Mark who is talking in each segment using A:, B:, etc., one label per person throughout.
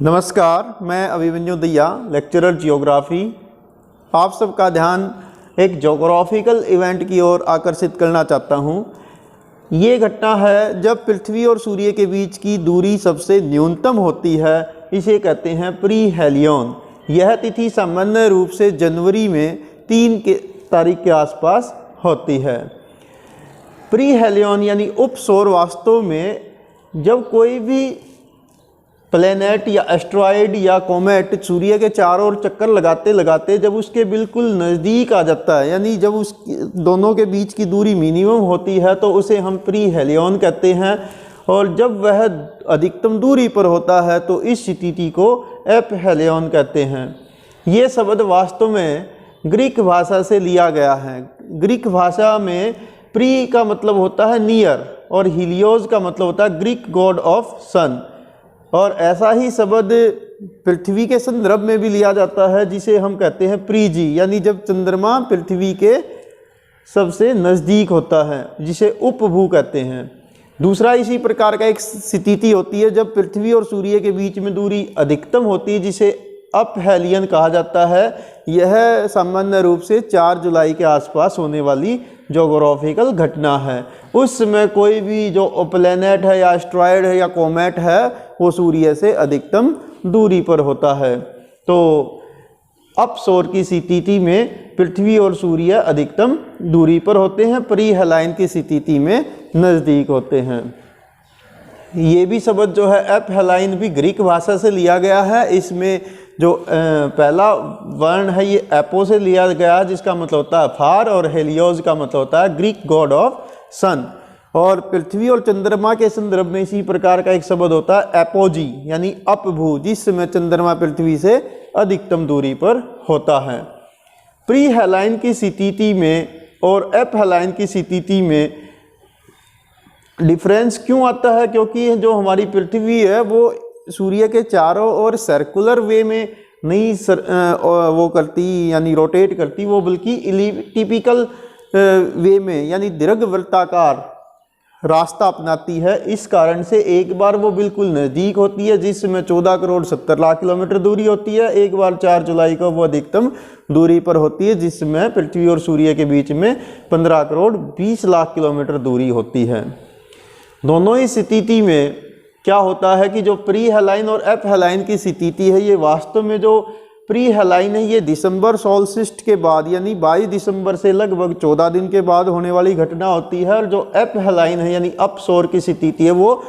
A: नमस्कार, मैं Abhimanyu Dahiya, lecturer geography. आप सबका ध्यान एक ज्योग्राफिकल इवेंट की ओर आकर्षित करना चाहता हूँ। ये घटना है जब पृथ्वी और सूर्य के बीच की दूरी सबसे न्यूनतम होती है। इसे कहते हैं प्री हेलियन। यह तिथि सामान्य रूप से जनवरी में 3 तारीख के आसपास होती है। प्री हेलियन यानी उपसौर वास्तव में जब कोई भी प्लैनेट या एस्ट्रॉयड या कोमेट सूर्य के चारों ओर चक्कर लगाते लगाते जब उसके बिल्कुल नज़दीक आ जाता है, यानी जब उस दोनों के बीच की दूरी मिनिमम होती है, तो उसे हम प्री हेलियन कहते हैं। और जब वह अधिकतम दूरी पर होता है तो इस स्थिति को एप हेलियन कहते हैं। ये शब्द वास्तव में ग्रीक भाषा से लिया गया है। ग्रीक भाषा में प्री का मतलब होता है नियर और हीलियोस का मतलब होता है ग्रीक गॉड ऑफ सन। और ऐसा ही शब्द पृथ्वी के संदर्भ में भी लिया जाता है, जिसे हम कहते हैं प्रीजी, यानी जब चंद्रमा पृथ्वी के सबसे नज़दीक होता है, जिसे उपभू कहते हैं। दूसरा इसी प्रकार का एक स्थिति होती है जब पृथ्वी और सूर्य के बीच में दूरी अधिकतम होती है, जिसे अप हेलियन कहा जाता है। यह सामान्य रूप से 4 जुलाई के आसपास होने वाली ज्योग्राफिकल घटना है। उस समय कोई भी जो प्लैनेट है या एस्ट्रॉयड है या कोमेट है वो सूर्य से अधिकतम दूरी पर होता है। तो अपसौर की स्थिति में पृथ्वी और सूर्य अधिकतम दूरी पर होते हैं, प्री हेलाइन की स्थिति में नज़दीक होते हैं। ये भी शब्द जो है एप हेलाइन भी ग्रीक भाषा से लिया गया है। इसमें जो पहला वर्ण है ये एपो से लिया गया है, जिसका मतलब होता है फार, और हेलियोस का मतलब होता है ग्रीक गॉड ऑफ सन। और पृथ्वी और चंद्रमा के संदर्भ में इसी प्रकार का एक शब्द होता है एपोजी, यानी अपभू, जिसमें चंद्रमा पृथ्वी से अधिकतम दूरी पर होता है। प्री हेलाइन की स्थिति में और एप हेलाइन की स्थिति में डिफरेंस क्यों आता है? क्योंकि जो हमारी पृथ्वी है वो सूर्य के चारों ओर सर्कुलर वे में नहीं वो करती, यानी रोटेट करती, वो बल्कि इलिप्टिकल वे में, यानी दीर्घवृत्ताकार रास्ता अपनाती है। इस कारण से एक बार वो बिल्कुल नज़दीक होती है, जिसमें 14 करोड़ 70 लाख किलोमीटर दूरी होती है। एक बार 4 जुलाई को वो अधिकतम दूरी पर होती है, जिसमें पृथ्वी और सूर्य के बीच में 15 करोड़ 20 लाख किलोमीटर दूरी होती है। दोनों ही स्थिति में क्या होता है कि जो प्री हेलाइन और एप हेलाइन की स्थिति है, ये वास्तव में जो प्री हेलाइन है ये दिसंबर सोल्स्टिस के बाद, यानी 22 दिसंबर से लगभग 14 दिन के बाद होने वाली घटना होती है। और जो एप हेलाइन है यानी अपसौर की स्थिति है वो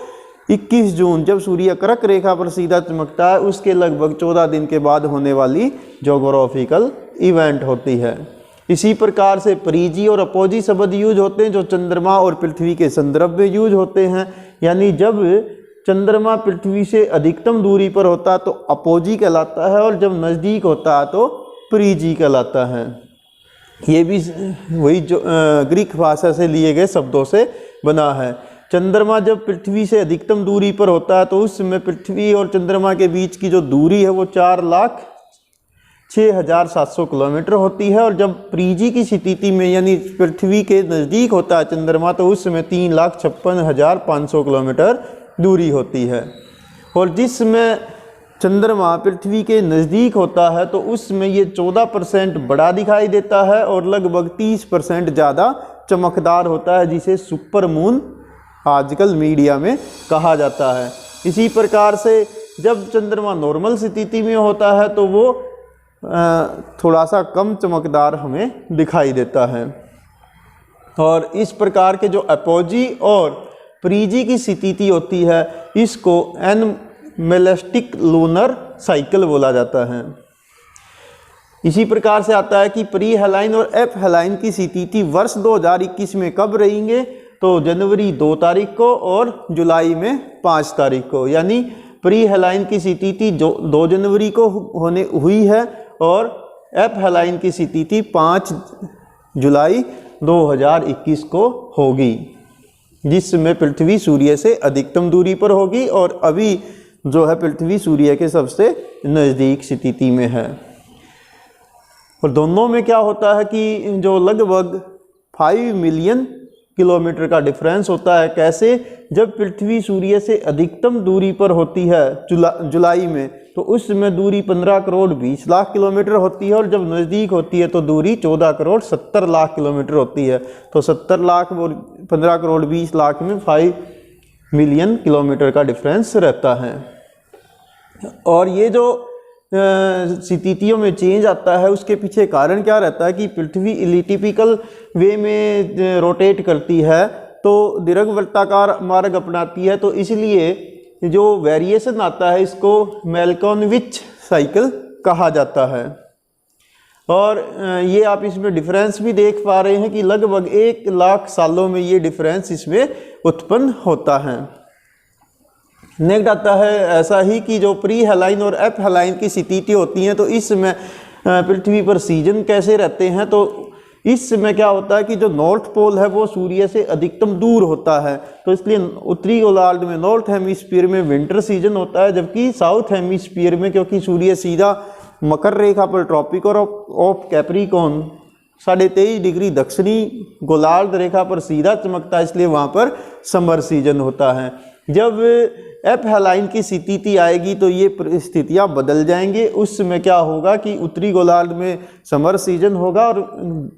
A: 21 जून जब सूर्य कर्क रेखा पर सीधा चमकता है उसके लगभग 14 दिन के बाद होने वाली ज्योग्राफिकल इवेंट होती है। इसी प्रकार से प्रीजी और अपोजी शब्द यूज होते हैं जो चंद्रमा और पृथ्वी के संदर्भ में यूज होते हैं। यानी जब चंद्रमा पृथ्वी से अधिकतम दूरी पर होता है तो अपोजी कहलाता है, और जब नज़दीक होता है तो प्रीजी कहलाता है। ये भी वही जो ग्रीक भाषा से लिए गए शब्दों से बना है। चंद्रमा जब पृथ्वी से अधिकतम दूरी पर होता है तो उस समय पृथ्वी और चंद्रमा के बीच की जो दूरी है वो 4,06,700 किलोमीटर होती है। और जब प्रीजी की स्थिति में यानी पृथ्वी के नज़दीक होता है चंद्रमा तो उस समय 3,56,500 किलोमीटर दूरी होती है। और जिसमें चंद्रमा पृथ्वी के नज़दीक होता है तो उसमें ये 14% बड़ा दिखाई देता है और लगभग 30% ज़्यादा चमकदार होता है, जिसे सुपर मून आजकल मीडिया में कहा जाता है। इसी प्रकार से जब चंद्रमा नॉर्मल स्थिति में होता है तो वो थोड़ा सा कम चमकदार हमें दिखाई देता है। और इस प्रकार के जो अपोजी और प्रीजी की स्थिति होती है इसको एनमेलेस्टिक लूनर साइकिल बोला जाता है। इसी प्रकार से आता है कि प्री हेलाइन और एप हेलाइन की स्थिति वर्ष 2021 में कब रहेंगे? तो जनवरी 2 तारीख को और जुलाई में 5 तारीख को। यानी प्री हेलाइन की स्थिति जो 2 जनवरी को होने हुई है और एप हेलाइन की स्थिति 5 जुलाई 2021 को होगी, जिसमें पृथ्वी सूर्य से अधिकतम दूरी पर होगी और अभी जो है पृथ्वी सूर्य के सबसे नज़दीक स्थिति में है। और दोनों में क्या होता है कि जो लगभग 5 मिलियन किलोमीटर का डिफरेंस होता है। कैसे? जब पृथ्वी सूर्य से अधिकतम दूरी पर होती है जुलाई में, तो उस समय दूरी 15 करोड़ 20 लाख किलोमीटर होती है, और जब नज़दीक होती है तो दूरी 14 करोड़ 70 लाख किलोमीटर होती है। तो 70 लाख और 15 करोड़ 20 लाख में 5 मिलियन किलोमीटर का डिफरेंस रहता है। और ये जो स्थितियों में चेंज आता है, उसके पीछे कारण क्या रहता है कि पृथ्वी इलिप्टिकल वे में रोटेट करती है, तो दीर्घवृत्ताकार मार्ग अपनाती है, तो इसलिए जो वेरिएशन आता है इसको मैल्कोनविच साइकिल कहा जाता है। और ये आप इसमें डिफरेंस भी देख पा रहे हैं कि लगभग 1 लाख सालों में ये डिफरेंस इसमें उत्पन्न होता है। नेक्स्ट आता है ऐसा ही कि जो प्री हेलाइन और एप हेलाइन की स्थिति होती हैं, तो इस समय पृथ्वी पर सीजन कैसे रहते हैं, तो इस समय क्या होता है कि जो नॉर्थ पोल है वो सूर्य से अधिकतम दूर होता है, तो इसलिए उत्तरी गोलार्ध में नॉर्थ हेमिस्फीयर में विंटर सीजन होता है, जबकि साउथ हेमिस्फीयर में क्योंकि सूर्य सीधा मकर रेखा पर ट्रॉपिकल ऑफ कैप्रिकॉर्न 23.5 डिग्री दक्षिणी गोलार्ध रेखा पर सीधा चमकता है, इसलिए वहाँ पर समर सीजन होता है। जब एप हेलाइन की स्थिति आएगी तो ये स्थितियाँ बदल जाएंगे। उस समय क्या होगा कि उत्तरी गोलार्ध में समर सीजन होगा और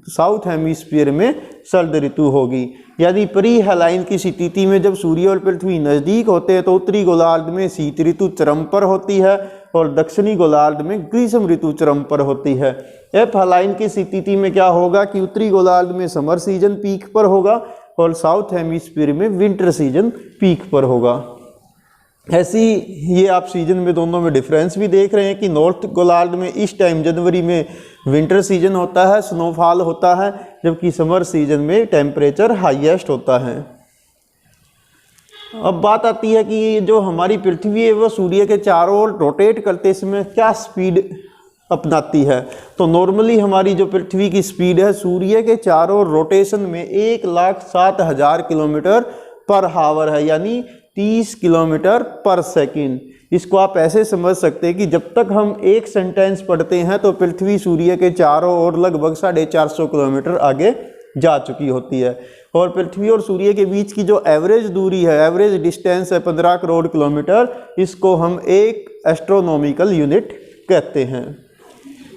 A: साउथ हेमिस्फीयर में सर्द ऋतु होगी। यदि प्री हेलाइन की स्थिति में जब सूर्य और पृथ्वी नज़दीक होते हैं तो उत्तरी गोलार्ध में शीत ऋतु चरम पर होती है और दक्षिणी गोलार्ध में ग्रीष्म ऋतु चरम पर होती है। एप हेलाइन की स्थिति में क्या होगा कि उत्तरी गोलार्ध में समर सीजन पीक पर होगा और साउथ हेमिस्फीयर में विंटर सीजन पीक पर होगा। ऐसी ये आप सीजन में दोनों में डिफरेंस भी देख रहे हैं कि नॉर्थ गोलार्ध में इस टाइम जनवरी में विंटर सीजन होता है, स्नोफॉल होता है, जबकि समर सीजन में टेम्परेचर हाईएस्ट होता है। अब बात आती है कि जो हमारी पृथ्वी है वो सूर्य के चारों ओर रोटेट करते समय क्या स्पीड अपनाती है। तो नॉर्मली हमारी जो पृथ्वी की स्पीड है सूर्य के चारों ओर रोटेशन में 1,07,000 किलोमीटर पर हावर है, यानी 30 किलोमीटर पर सेकंड। इसको आप ऐसे समझ सकते हैं कि जब तक हम एक सेंटेंस पढ़ते हैं तो पृथ्वी सूर्य के चारों ओर लगभग 450 किलोमीटर आगे जा चुकी होती है। और पृथ्वी और सूर्य के बीच की जो एवरेज दूरी है, एवरेज डिस्टेंस है 15 करोड़ किलोमीटर, इसको हम एक एस्ट्रोनॉमिकल यूनिट कहते हैं।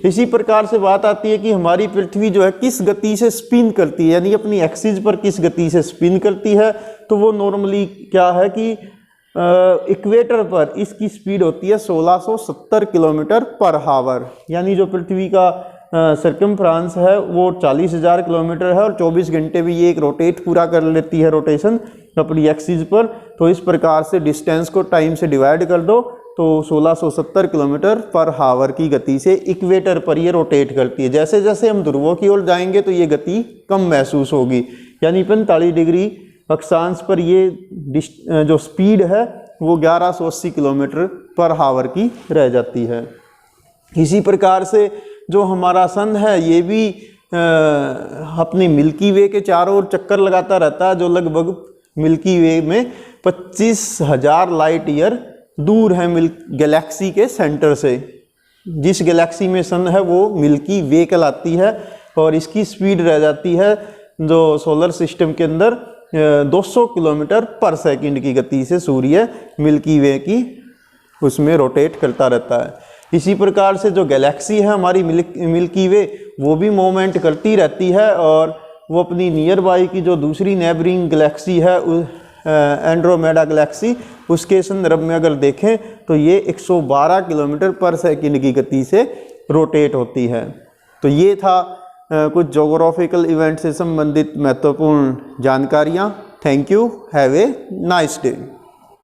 A: इसी प्रकार से बात आती है कि हमारी पृथ्वी जो है किस गति से स्पिन करती है, यानी अपनी एक्सिस पर किस गति से स्पिन करती है। तो वो नॉर्मली क्या है कि इक्वेटर पर इसकी स्पीड होती है 1670 किलोमीटर पर हावर, यानी जो पृथ्वी का सर्कमफ्रांस है वो 40,000 किलोमीटर है और 24 घंटे में ये एक रोटेट पूरा कर लेती है, रोटेशन अपनी एक्सिस पर। तो इस प्रकार से डिस्टेंस को टाइम से डिवाइड कर दो तो 1670 किलोमीटर पर हावर की गति से इक्वेटर पर ये रोटेट करती है। जैसे जैसे हम ध्रुवों की ओर जाएंगे तो ये गति कम महसूस होगी, यानी 45 डिग्री अक्षांश पर ये जो स्पीड है वो 1180 किलोमीटर पर हावर की रह जाती है। इसी प्रकार से जो हमारा सन है ये भी अपनी मिल्की वे के चारों ओर चक्कर लगाता रहता है, जो लगभग मिल्की वे में 25,000 लाइट ईयर दूर है गैलेक्सी के सेंटर से। जिस गैलेक्सी में सन है वो मिल्की वे कहलाती है और इसकी स्पीड रह जाती है जो सोलर सिस्टम के अंदर 200 किलोमीटर पर सेकंड की गति से सूर्य मिल्की वे की उसमें रोटेट करता रहता है। इसी प्रकार से जो गैलेक्सी है हमारी मिल्की वे वो भी मूवमेंट करती रहती है और वो अपनी नियर बाई की जो दूसरी नेबरिंग गैलेक्सी है एंड्रोमेडा गैलेक्सी, उसके संदर्भ में अगर देखें तो ये 112 किलोमीटर पर सेकंड की गति से रोटेट होती है। तो ये था कुछ ज्योग्राफिकल इवेंट से संबंधित महत्वपूर्ण जानकारियाँ। Thank you, have a nice day.